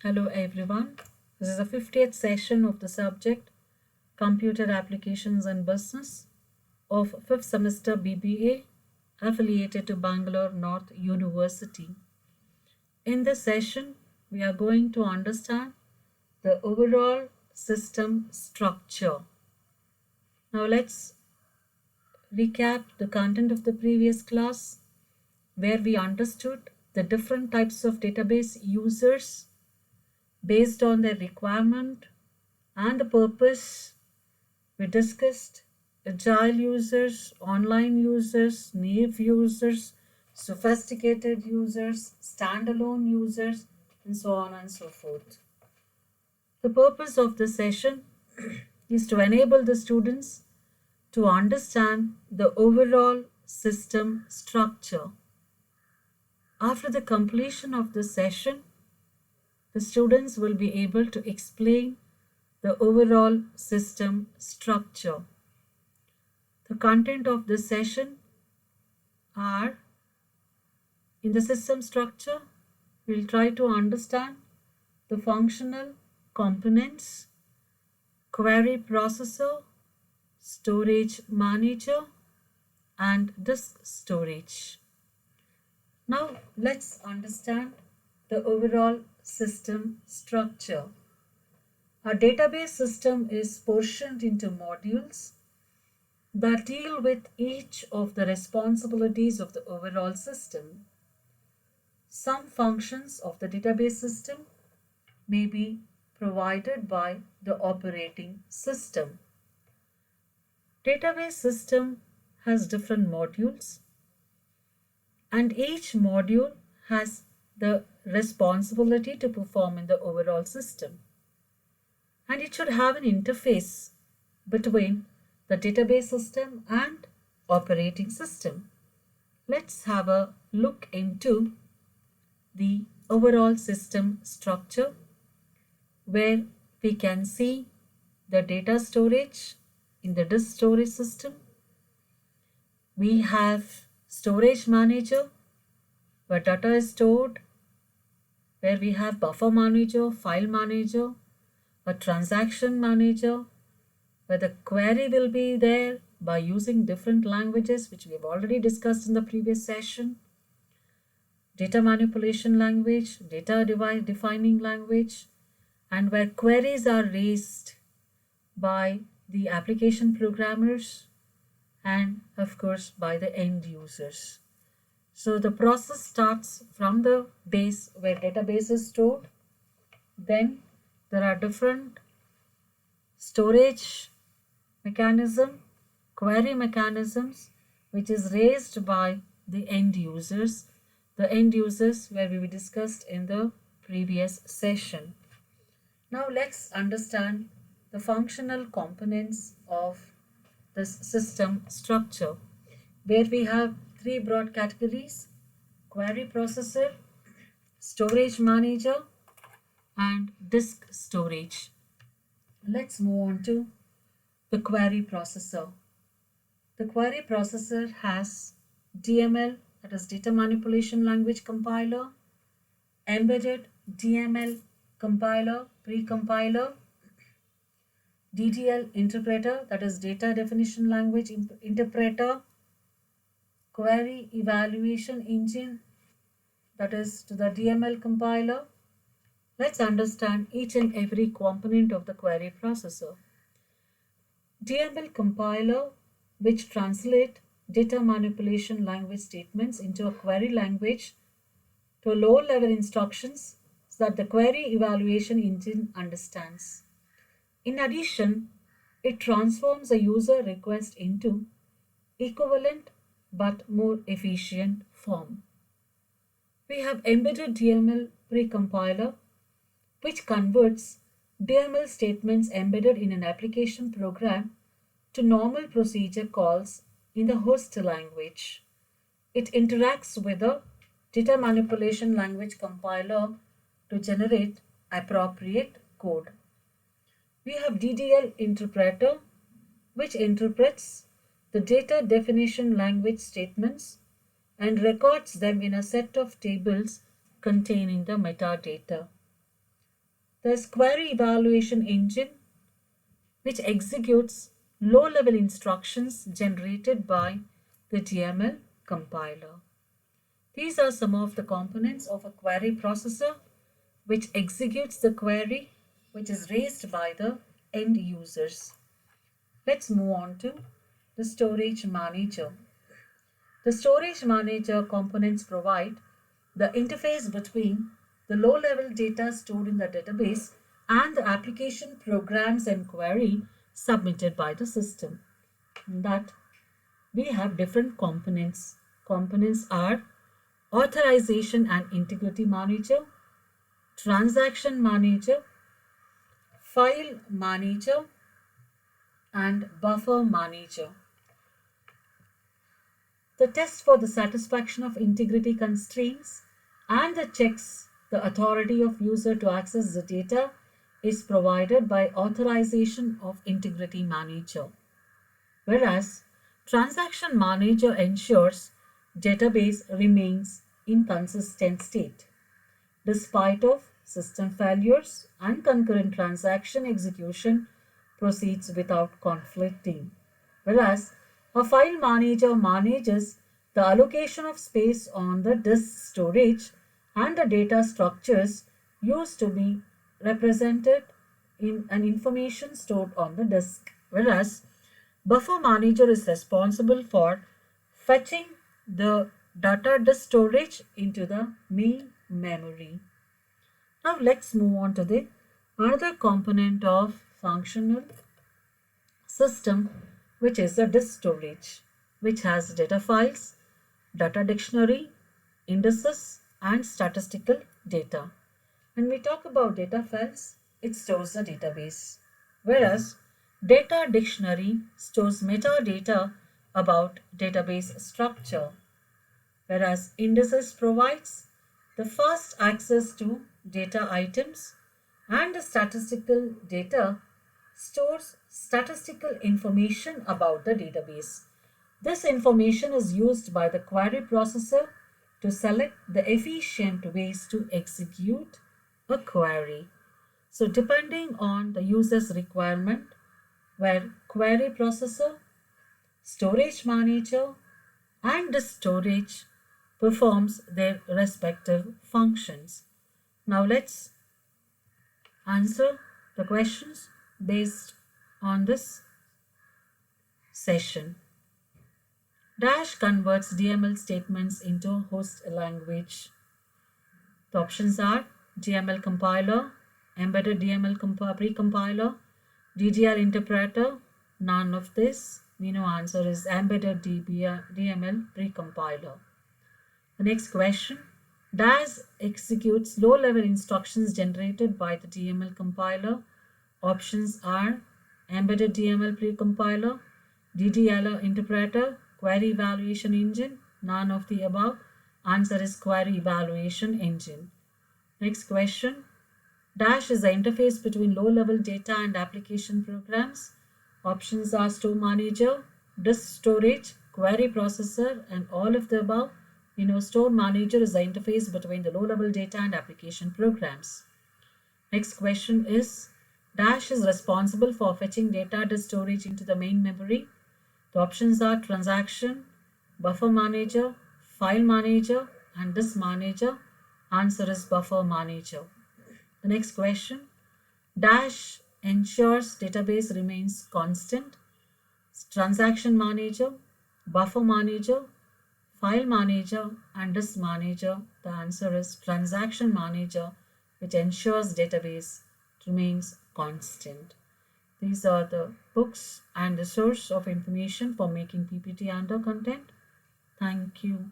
Hello everyone. This is the 50th session of the subject Computer Applications and Business of 5th semester BBA affiliated to Bangalore North University. In this session, we are going to understand the overall system structure. Now let's recap the content of the previous class where we understood the different types of database users based on their requirement and the purpose. We discussed agile users, online users, naive users, sophisticated users, standalone users, and so on and so forth. The purpose of this session is to enable the students to understand the overall system structure. After the completion of this session, the students will be able to explain the overall system structure. The content of this session are, in the system structure, we'll try to understand the functional components, query processor, storage manager, and disk storage. Now let's understand the overall system structure. Our database system is portioned into modules that deal with each of the responsibilities of the overall system. Some functions of the database system may be provided by the operating system. Database system has different modules, and each module has the responsibility to perform in the overall system. And it should have an interface between the database system and operating system. Let's have a look into the overall system structure where we can see the data storage in the disk storage system. We have storage manager where data is stored, where we have buffer manager, file manager, a transaction manager, where the query will be there by using different languages which we have already discussed in the previous session. Data manipulation language, data defining language, and where queries are raised by the application programmers and of course by the end users. So the process starts from the base where database is stored. Then there are different storage mechanism, query mechanisms, which is raised by the end users where we discussed in the previous session. Now let's understand the functional components of this system structure, where we have three broad categories: query processor, storage manager, and disk storage. Let's move on to the query processor. The query processor has DML, that is data manipulation language compiler, embedded DML compiler, pre-compiler, DDL interpreter, that is data definition language interpreter, query evaluation engine, that is to the DML compiler. Let's understand each and every component of the query processor. DML compiler, which translate data manipulation language statements into a query language to low-level instructions so that the query evaluation engine understands. In addition, it transforms a user request into equivalent but more efficient form. We have embedded DML pre-compiler, which converts DML statements embedded in an application program to normal procedure calls in the host language. It interacts with the data manipulation language compiler to generate appropriate code. We have DDL interpreter, which interprets the data definition language statements and records them in a set of tables containing the metadata. There's query evaluation engine, which executes low-level instructions generated by the DML compiler. These are some of the components of a query processor which executes the query which is raised by the end users. Let's move on to the storage manager. The storage manager components provide the interface between the low-level data stored in the database and the application programs and query submitted by the system. That we have different components. Components are authorization and integrity manager, transaction manager, file manager, and buffer manager. The test for the satisfaction of integrity constraints and the checks the authority of user to access the data is provided by authorization of integrity manager, whereas transaction manager ensures database remains in consistent state despite of system failures and concurrent transaction execution proceeds without conflicting, whereas a file manager manages the allocation of space on the disk storage and the data structures used to be represented in an information stored on the disk, whereas buffer manager is responsible for fetching the data disk storage into the main memory. Now let's move on to the another component of functional system, which is the disk storage, which has data files, data dictionary, indices, and statistical data. When we talk about data files, it stores the database, whereas data dictionary stores metadata about database structure, whereas indices provides the fast access to data items, and the statistical data stores statistical information about the database. This information is used by the query processor to select the efficient ways to execute a query. So depending on the user's requirement, where query processor, storage manager, and the storage performs their respective functions. Now let's answer the questions based on this session. Dash converts DML statements into host language. The options are DML compiler, embedded DML precompiler, DDL interpreter, none of this. We know answer is embedded DML precompiler. The next question. Dash executes low-level instructions generated by the DML compiler. Options are embedded DML precompiler, DDL interpreter, query evaluation engine, none of the above. Answer is query evaluation engine. Next question. Dash is the interface between low-level data and application programs. Options are store manager, disk storage, query processor, and all of the above. We know store manager is the interface between the low-level data and application programs. Next question is, Dash is responsible for fetching data disk storage into the main memory. The options are transaction, buffer manager, file manager, and disk manager. Answer is buffer manager. The next question. Dash ensures database remains constant. Transaction manager, buffer manager, file manager, and disk manager. The answer is transaction manager, which ensures database remains constant. These are the books and the source of information for making PPT under content. Thank you.